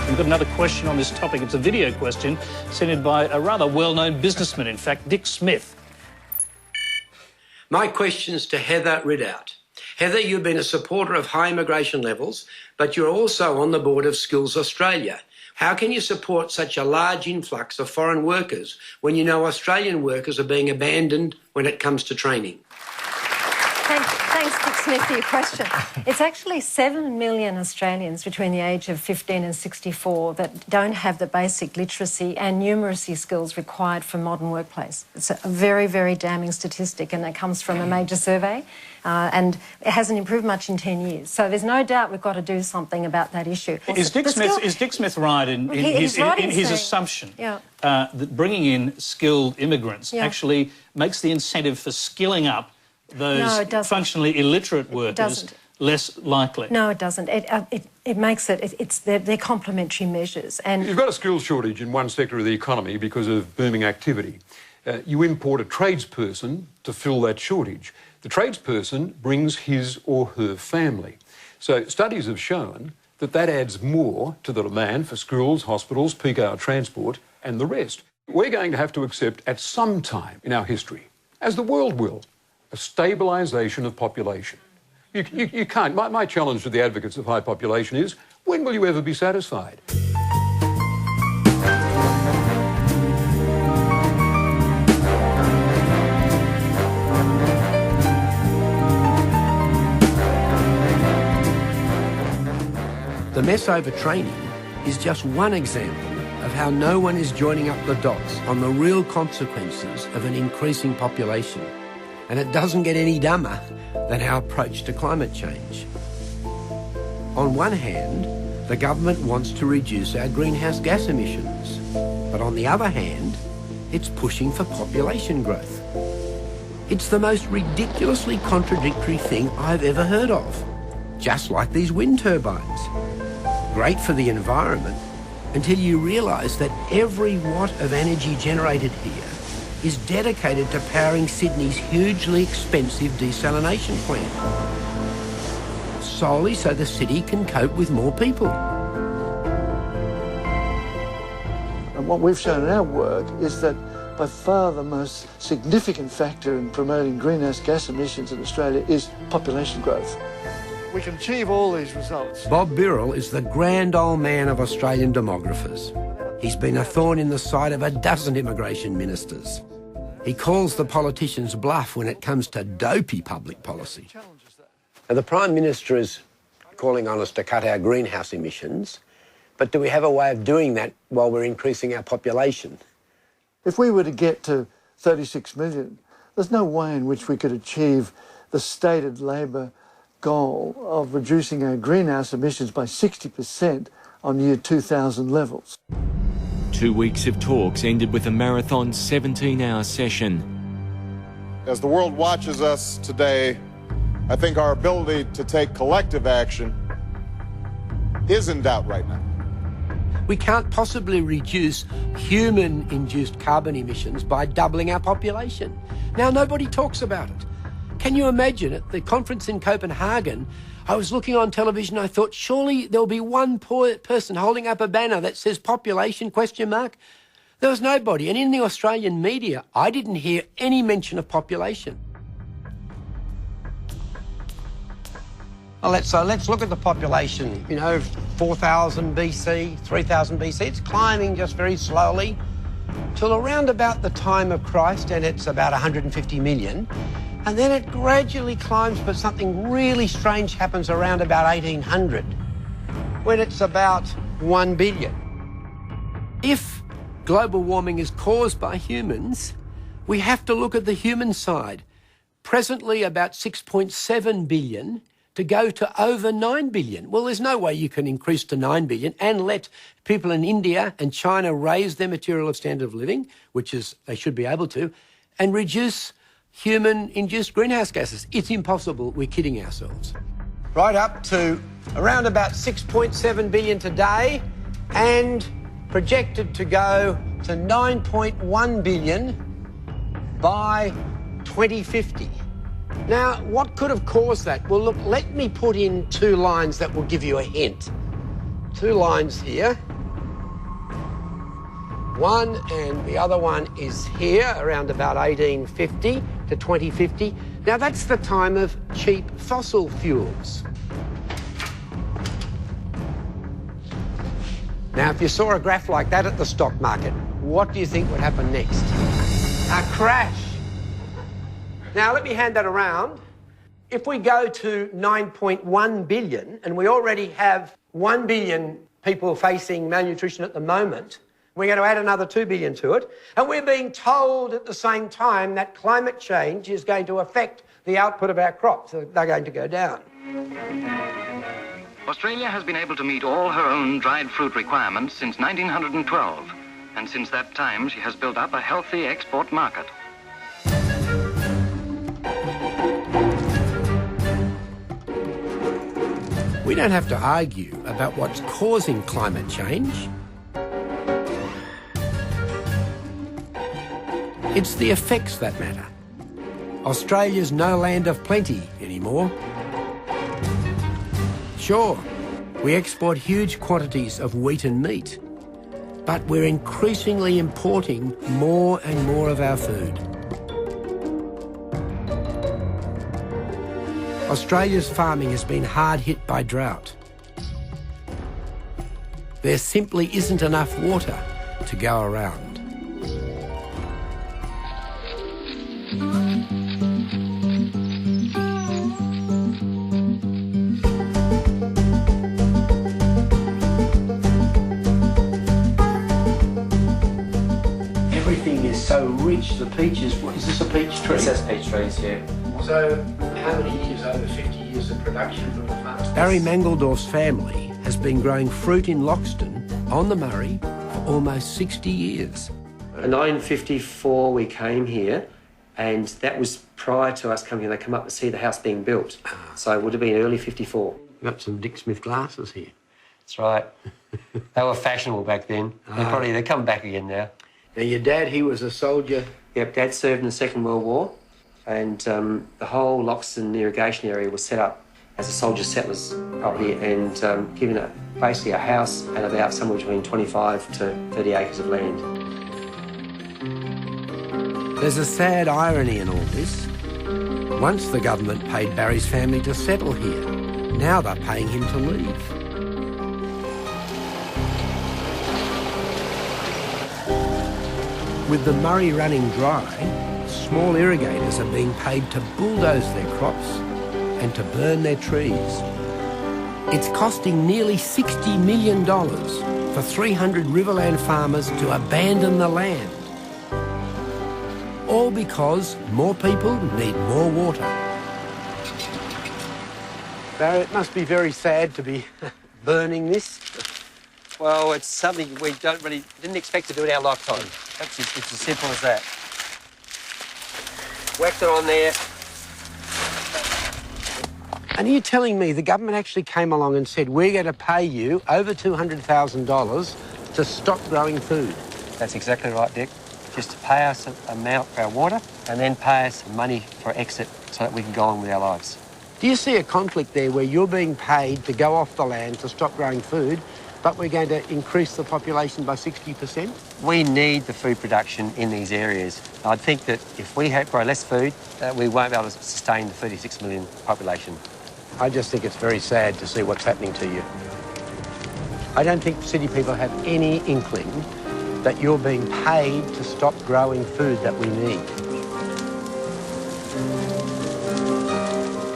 We've got another question on this topic. It's a video question sent in by a rather well-known businessman, in fact, Dick Smith. My question's to Heather Ridout. Heather, you've been a supporter of high immigration levels, but you're also on the board of Skills Australia. How can you support such a large influx of foreign workers when you know Australian workers are being abandoned when it comes to training? Thanks, Dick Smith, for your question. It's actually 7 million Australians between the age of 15 and 64 that don't have the basic literacy and numeracy skills required for modern workplace. It's a very, very damning statistic, and it comes from a major survey, and it hasn't improved much in 10 years. So there's no doubt we've got to do something about that issue. Is Dick Smith right in his assumption that bringing in skilled immigrants actually makes the incentive for skilling up those functionally illiterate workers less likely? No, it doesn't. It makes they're complementary measures. And you've got a skills shortage in one sector of the economy because of booming activity. You import a tradesperson to fill that shortage. The tradesperson brings his or her family. So studies have shown that adds more to the demand for schools, hospitals, peak hour transport and the rest. We're going to have to accept at some time in our history, as the world will, a stabilisation of population. You can't. My challenge to the advocates of high population is, when will you ever be satisfied? The mess over training is just one example of how no one is joining up the dots on the real consequences of an increasing population. And it doesn't get any dumber than our approach to climate change. On one hand, the government wants to reduce our greenhouse gas emissions, but on the other hand, it's pushing for population growth. It's the most ridiculously contradictory thing I've ever heard of, just like these wind turbines. Great for the environment until you realise that every watt of energy generated here is dedicated to powering Sydney's hugely expensive desalination plant, solely so the city can cope with more people. And what we've shown in our work is that by far the most significant factor in promoting greenhouse gas emissions in Australia is population growth. We can achieve all these results. Bob Birrell is the grand old man of Australian demographers. He's been a thorn in the side of a dozen immigration ministers. He calls the politicians bluff when it comes to dopey public policy. Now, the Prime Minister is calling on us to cut our greenhouse emissions, but do we have a way of doing that while we're increasing our population? If we were to get to 36 million, there's no way in which we could achieve the stated Labor goal of reducing our greenhouse emissions by 60% on year 2000 levels. 2 weeks of talks ended with a marathon 17-hour session. As the world watches us today, I think our ability to take collective action is in doubt right now. We can't possibly reduce human-induced carbon emissions by doubling our population. Now, nobody talks about it. Can you imagine at the conference in Copenhagen, I was looking on television, I thought, surely there'll be one person holding up a banner that says population, ? There was nobody. And in the Australian media, I didn't hear any mention of population. Well, let's look at the population. 4,000 BC, 3,000 BC. It's climbing just very slowly till around about the time of Christ, and it's about 150 million. And then it gradually climbs, but something really strange happens around about 1800, when it's about 1 billion. If global warming is caused by humans, we have to look at the human side. Presently about 6.7 billion to go to over 9 billion. Well, there's no way you can increase to 9 billion and let people in India and China raise their material standard of living, which is they should be able to, and reduce human-induced greenhouse gases. It's impossible. We're kidding ourselves. Right up to around about 6.7 billion today and projected to go to 9.1 billion by 2050. Now, what could have caused that? Well, look, let me put in 2 lines that will give you a hint. 2 lines here. one, and the other one is here, around about 1850 to 2050. Now, that's the time of cheap fossil fuels. Now, if you saw a graph like that at the stock market, what do you think would happen next? A crash. Now, let me hand that around. If we go to 9.1 billion, and we already have 1 billion people facing malnutrition at the moment, we're going to add another 2 billion to it, and we're being told at the same time that climate change is going to affect the output of our crops. They're going to go down. Australia has been able to meet all her own dried fruit requirements since 1912, and since that time she has built up a healthy export market. We don't have to argue about what's causing climate change. It's the effects that matter. Australia's no land of plenty anymore. Sure, we export huge quantities of wheat and meat, but we're increasingly importing more and more of our food. Australia's farming has been hard hit by drought. There simply isn't enough water to go around. Everything is so rich, the peaches. What is this, a peach tree? It says peach trees here. So, how many years? Over 50 years of production from the farm. Barry Mangelsdorf's family has been growing fruit in Loxton on the Murray for almost 60 years. In 1954 we came here, and that was prior to us coming here. They come up to see the house being built. So it would have been early 54. We've got some Dick Smith glasses here. That's right. They were fashionable back then. They're coming back again now. Now, your dad, he was a soldier. Yep, Dad served in the Second World War, and the whole Loxton irrigation area was set up as a soldier settlers property, and given basically a house and about somewhere between 25 to 30 acres of land. There's a sad irony in all this. Once the government paid Barry's family to settle here. Now they're paying him to leave. With the Murray running dry, small irrigators are being paid to bulldoze their crops and to burn their trees. It's costing nearly $60 million for 300 Riverland farmers to abandon the land. All because more people need more water. Barry, it must be very sad to be burning this. Well, it's something we didn't expect to do in our lifetime. It's as simple as that. Whacked it on there. And are you telling me the government actually came along and said, we're going to pay you over $200,000 to stop growing food? That's exactly right, Dick. Just to pay us an amount for our water and then pay us money for exit so that we can go on with our lives. Do you see a conflict there where you're being paid to go off the land to stop growing food, but we're going to increase the population by 60%? We need the food production in these areas. I think that if we grow less food, we won't be able to sustain the 36 million population. I just think it's very sad to see what's happening to you. I don't think city people have any inkling that you're being paid to stop growing food that we need.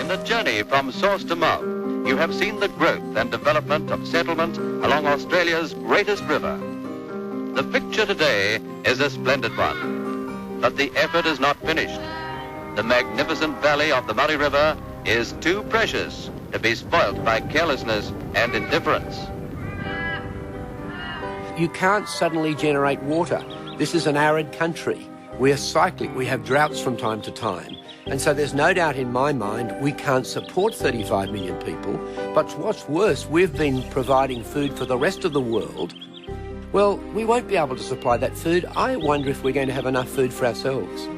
In the journey from source to mouth, you have seen the growth and development of settlement along Australia's greatest river. The picture today is a splendid one, but the effort is not finished. The magnificent valley of the Murray River is too precious to be spoilt by carelessness and indifference. You can't suddenly generate water. This is an arid country. We're cyclic. We have droughts from time to time. And so there's no doubt in my mind we can't support 35 million people. But what's worse, we've been providing food for the rest of the world. Well, we won't be able to supply that food. I wonder if we're going to have enough food for ourselves.